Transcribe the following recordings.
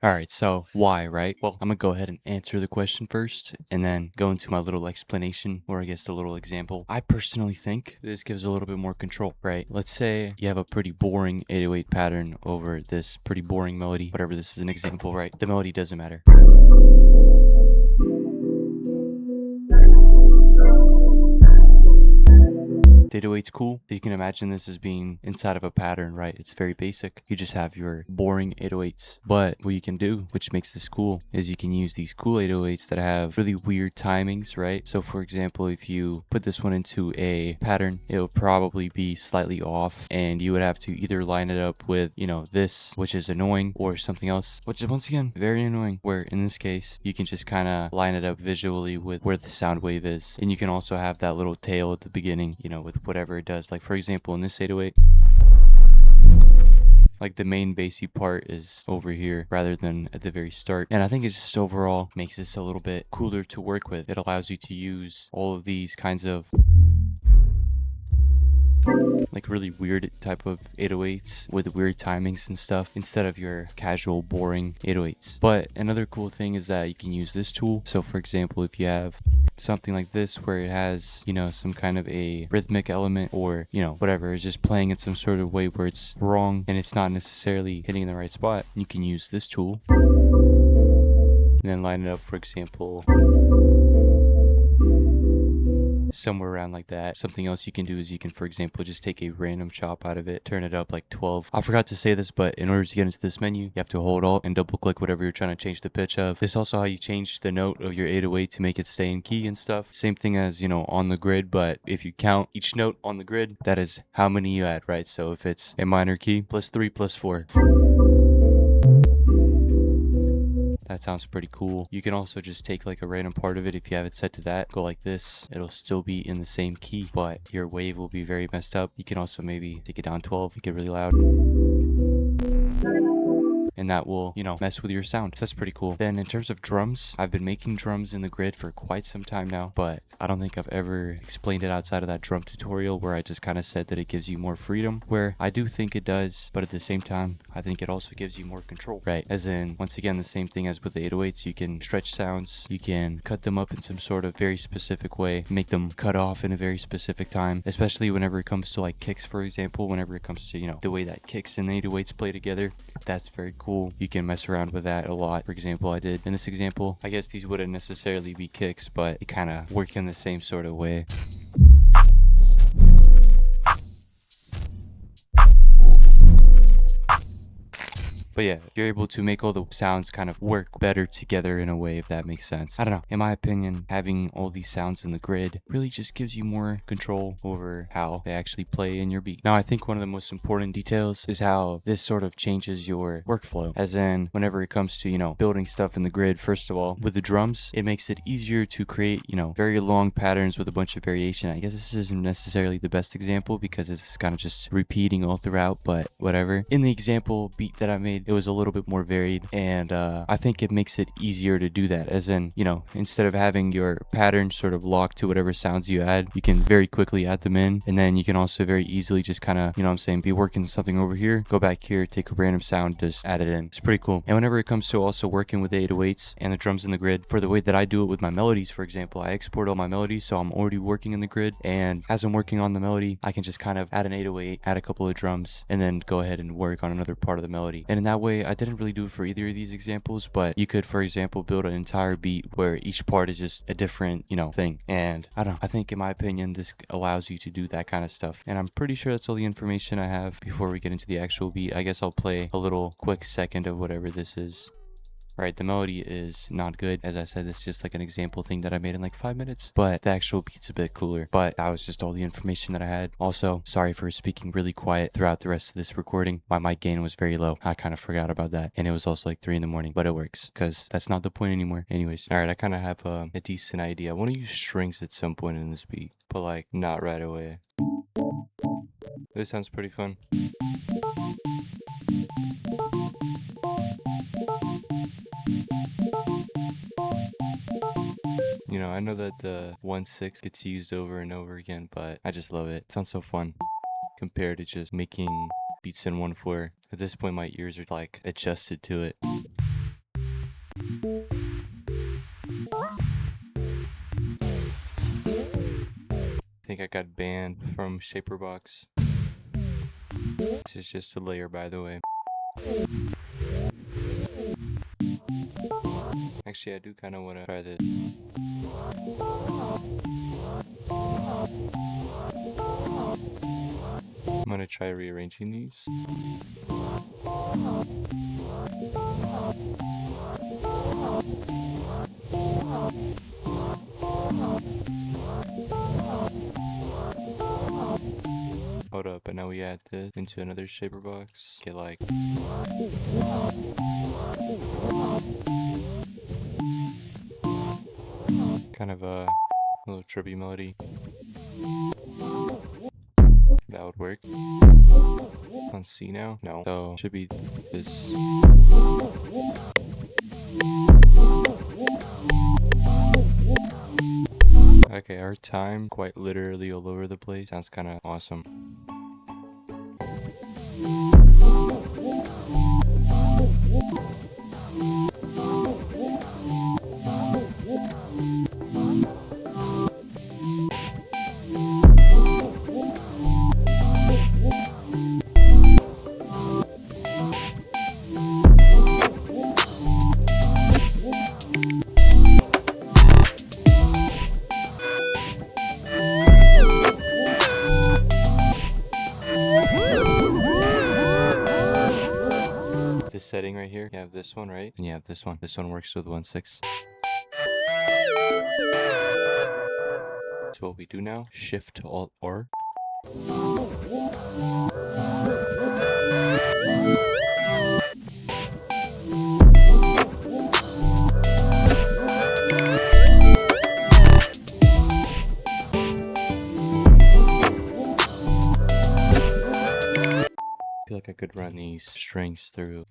All right, so why, right? Well, I'm gonna go ahead and answer the question first and then go into my little explanation, or I guess a little example. I personally think this gives a little bit more control, right? Let's say you have a pretty boring 808 pattern over this pretty boring melody, whatever, this is an example, right? The melody doesn't matter. The 808's cool. You can imagine this as being inside of a pattern, right? It's very basic. You just have your boring 808s. But what you can do, which makes this cool, is you can use these cool 808s that have really weird timings, right? So for example, if you put this one into a pattern, it would probably be slightly off, and you would have to either line it up with, this, which is annoying, or something else, which is once again very annoying, where in this case, you can just kind of line it up visually with where the sound wave is. And you can also have that little tail at the beginning, with whatever it does. Like for example, in this 808, like the main bassy part is over here rather than at the very start. And I think it just overall makes this a little bit cooler to work with. It allows you to use all of these kinds of like really weird type of 808s with weird timings and stuff instead of your casual boring 808s. But another cool thing is that you can use this tool. So for example, if you have something like this where it has, some kind of a rhythmic element, or, whatever, it's just playing in some sort of way where it's wrong and it's not necessarily hitting in the right spot, you can use this tool and then line it up, for example, somewhere around like that. Something else you can do is you can, for example, just take a random chop out of it, turn it up like 12. I forgot to say this, but in order to get into this menu, you have to hold Alt and double click whatever you're trying to change the pitch of. This is also how you change the note of your 808 to make it stay in key and stuff. Same thing as, on the grid, but if you count each note on the grid, that is how many you add, right? So if it's a minor key, +3 +4. That sounds pretty cool. You can also just take like a random part of it. If you have it set to that, go like this. It'll still be in the same key, but your wave will be very messed up. You can also maybe take it down 12, make it really loud, and that will, mess with your sound. So that's pretty cool. Then in terms of drums, I've been making drums in the grid for quite some time now, but I don't think I've ever explained it outside of that drum tutorial where I just kind of said that it gives you more freedom, where I do think it does, but at the same time, I think it also gives you more control, right? As in, once again, the same thing as with the 808s, you can stretch sounds, you can cut them up in some sort of very specific way, make them cut off in a very specific time, especially whenever it comes to like kicks, for example, whenever it comes to, the way that kicks and 808s play together, that's very cool. You can mess around with that a lot. For example, I did in this example, I guess these wouldn't necessarily be kicks, but it kind of work in the same sort of way. But yeah, you're able to make all the sounds kind of work better together in a way, if that makes sense. I don't know. In my opinion, having all these sounds in the grid really just gives you more control over how they actually play in your beat. Now, I think one of the most important details is how this sort of changes your workflow. As in, whenever it comes to, building stuff in the grid, first of all, with the drums, it makes it easier to create, very long patterns with a bunch of variation. I guess this isn't necessarily the best example because it's kind of just repeating all throughout, but whatever. In the example beat that I made, it was a little bit more varied, and I think it makes it easier to do that. As in, instead of having your pattern sort of locked to whatever sounds you add, you can very quickly add them in, and then you can also very easily just kind of, be working something over here, go back here, take a random sound, just add it in. It's pretty cool. And whenever it comes to also working with the 808s and the drums in the grid, for the way that I do it with my melodies, for example, I export all my melodies, so I'm already working in the grid, and as I'm working on the melody, I can just kind of add an 808, add a couple of drums, and then go ahead and work on another part of the melody. And in that way, I didn't really do it for either of these examples, but you could, for example, build an entire beat where each part is just a different, thing. And I think in my opinion, this allows you to do that kind of stuff. And I'm pretty sure that's all the information I have before we get into the actual beat. I guess I'll play a little quick second of whatever this is. Right, the melody is not good. As I said, it's just like an example thing that I made in like 5 minutes, but the actual beat's a bit cooler. But that was just all the information that I had. Also, sorry for speaking really quiet throughout the rest of this recording. My mic gain was very low. I kind of forgot about that. And it was also like 3 in the morning, but it works because that's not the point anymore. Anyways, all right, I kind of have a decent idea. I want to use strings at some point in this beat, but like not right away. This sounds pretty fun. I know that the 1/6 gets used over and over again, but I just love it. It sounds so fun compared to just making beats in 1/4. At this point, my ears are like adjusted to it. think I got banned from Shaperbox. This is just a layer, by the way. Actually, I do kind of want to try this. I'm gonna try rearranging these. Hold up, and now we add this into another shaper box. Get like kind of a little trippy melody. That would work. On C now? No. So should be this. Okay, our time quite literally all over the place. Sounds kind of awesome. This setting right here, you have this one, right? And you have this one. This one works with 1/6. So what we do now, Shift Alt R. I feel like I could run these strings through.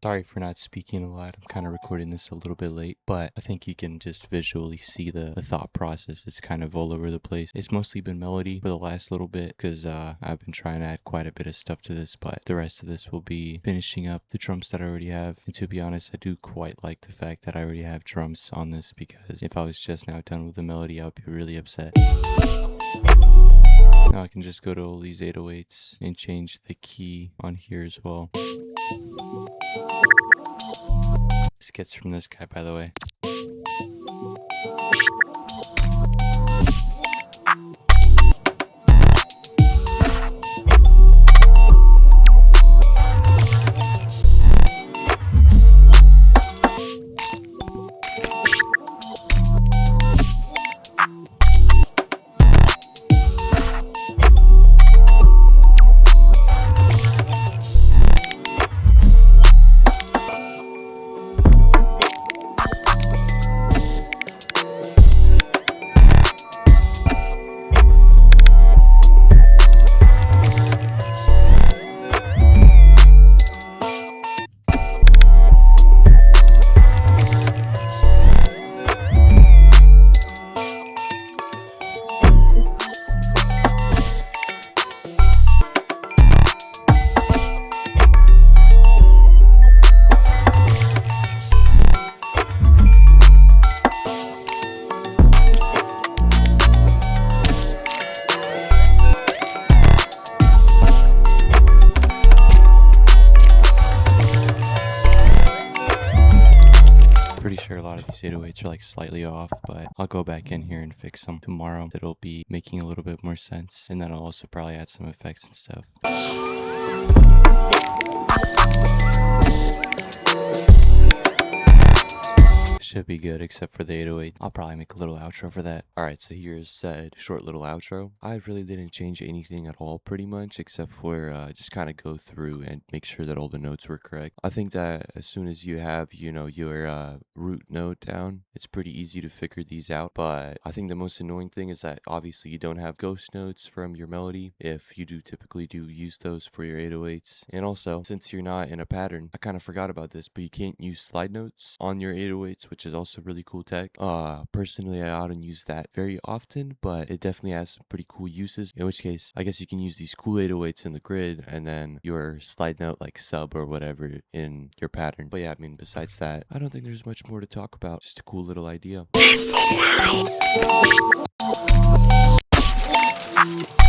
Sorry for not speaking a lot. I'm kind of recording this a little bit late, but I think you can just visually see the thought process. It's kind of all over the place. It's mostly been melody for the last little bit because I've been trying to add quite a bit of stuff to this, but the rest of this will be finishing up the drums that I already have. And to be honest, I do quite like the fact that I already have drums on this, because if I was just now done with the melody, I would be really upset. Now I can just go to all these 808s and change the key on here as well. This gets from this guy, by the way. Pretty sure a lot of these 808s are like slightly off, but I'll go back in here and fix them tomorrow. That'll be making a little bit more sense, and then I'll also probably add some effects and stuff. Should be good, except for the 808. I'll probably make a little outro for that. Alright, so here's said short little outro. I really didn't change anything at all, pretty much, except for just kind of go through and make sure that all the notes were correct. I think that as soon as you have, your root note down, it's pretty easy to figure these out. But I think the most annoying thing is that obviously you don't have ghost notes from your melody, if you do typically use those for your 808s. And also, since you're not in a pattern, I kind of forgot about this, but you can't use slide notes on your 808s, which is also really cool tech. Personally, I often use that very often, but it definitely has some pretty cool uses, in which case I guess you can use these cool 808s in the grid and then your slide note like sub or whatever in your pattern. But yeah, I mean, besides that, I don't think there's much more to talk about. Just a cool little idea. Peace the world.